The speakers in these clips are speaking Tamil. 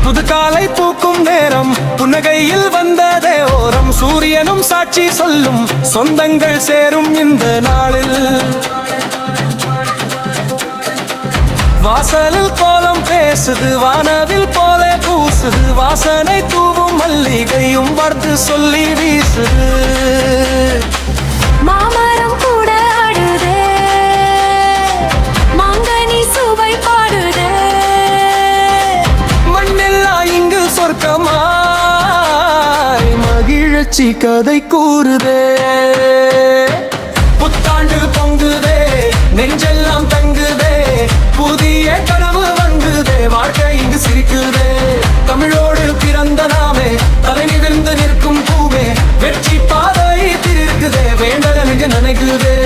புதுகாலை பூக்கும் நேரம் புன்னகையில் வந்ததே ஓரம் சூரியனும் சாட்சி சொல்லும் சொந்தங்கள் சேரும் இந்த நாளில் வாசலில் கோலம் பேசுது வானவில் போல பூசுது வாசனை தூவும் மல்லிகையும் வந்து சொல்லி வீசுது மாமரம் கூட ஆடுதே மாங்கனி சுவை பாடுதே மண்ணெல்லாம் இங்கு சொர்க்கமாய் மகிழ்ச்சி கதை கூறுதே புத்தாண்டு பொங்குதே நெஞ்செல்லாம் தங்குதே புதிய கனவு வந்துதே வாழ்க்கை இங்கு சிரிக்குதே தமிழோடு பிறந்த நாமே தலை நிமிர்ந்து நிற்கும் பூவே வெற்றி பாதை திருக்குதே வேண்டத நெஞ்ச நினைக்குதே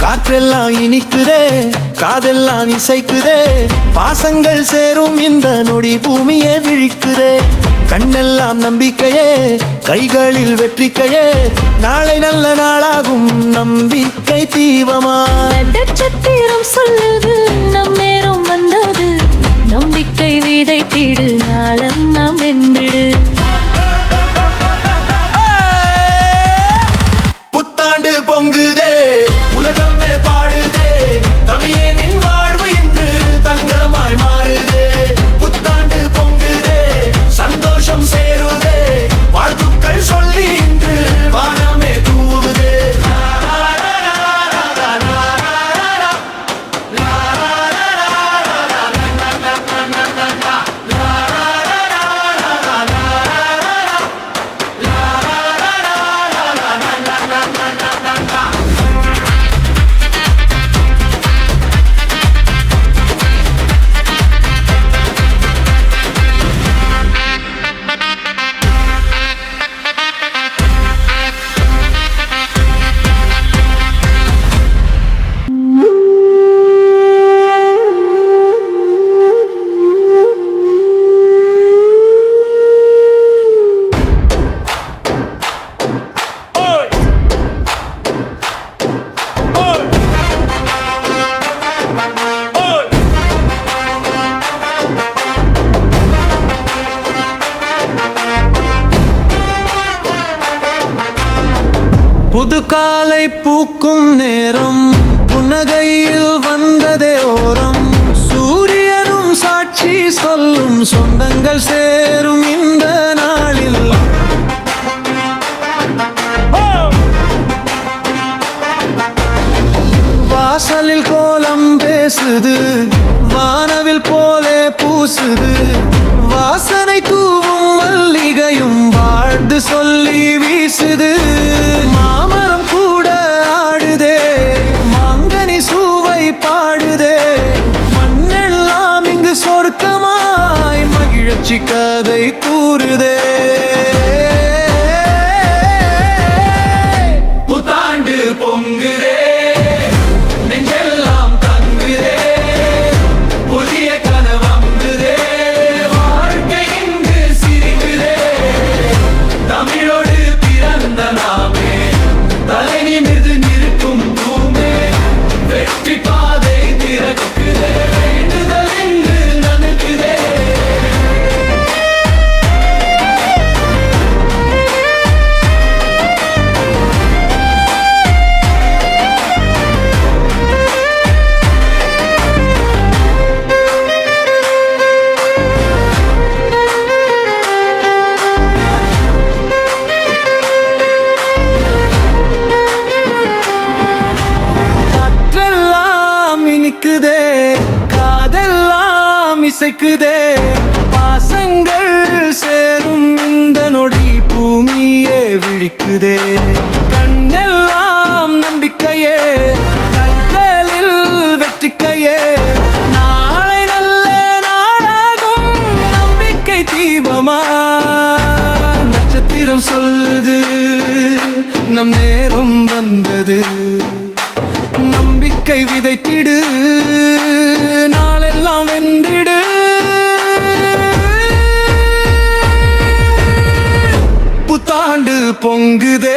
காற்றெல்லாம் இனிக்குதே காதெல்லாம் இசைக்குதே பாசங்கள் சேரும் இந்த நொடி பூமியே விழிக்குதே கண்ணெல்லாம் நம்பிக்கையே கைகளில் வெற்றிக்கையே நாளை நல்ல நாளாகும் நம்பிக்கை தீபமா நட்சத்திரம் சொல்லுது நம் நேரம் வந்தது நம்பிக்கை விதைத்திடு நாளம் நாம் வென்றிடு புத்தாண்டு பொங்குதே உலகமே பாடுதே தமிழனின் வாழ்வு இன்று தங்கமாய் மாறுதே புத்தாண்டு பொங்குதே சந்தோஷம் சேருதே வாழ்த்துக்கள் சொல்லி இன்று வானமே தூவுதே புதுகாலை பூக்கும் நேரம் புன்னகையில் வந்ததே ஓரம் சூரியனும் சாட்சி சொல்லும் சொந்தங்கள் சேரும் இந்த நாளில் வாசலில் கோலம் பேசுது வானவில் போலே பூசுது வாசனை தூவும் மல்லிகையும் வாழ்ந்து சொல்லி வீசுது மாமரம் கூட ஆடுதே மாங்கனி சுவை பாடுதே மண்ணெல்லாம் இங்கு சொர்க்கமாய் மகிழ்ச்சி கதை கூறுதே புத்தாண்டு பொங்குதே நெஞ்செல்லாம் தங்குதே புதிய கனவங்குதே வாழ்க்கை இங்கு சிரிக்குதே தமிழோடு பிறந்த நாமே தலை நிமிர்ந்து நிற்கும் பூமே வெற்றி பாதை திறக்குதே வேண்டுதல் இங்கு நடக்குதே காதெல்லாம் இசைக்குதே பாசங்கள் சேரும் இந்த நொடி பூமியே விழிக்குதே கண்ணெல்லாம் நம்பிக்கையே கண்களில் வெற்றிக்கையே நாளை நல்ல நாளாகும் நம்பிக்கை தீபமா நட்சத்திரம் சொல்லுது நம் நேரம் வந்தது நம்பிக்கை விதைத்திடு நாளெல்லாம் வென்றிடு புத்தாண்டு பொங்குதே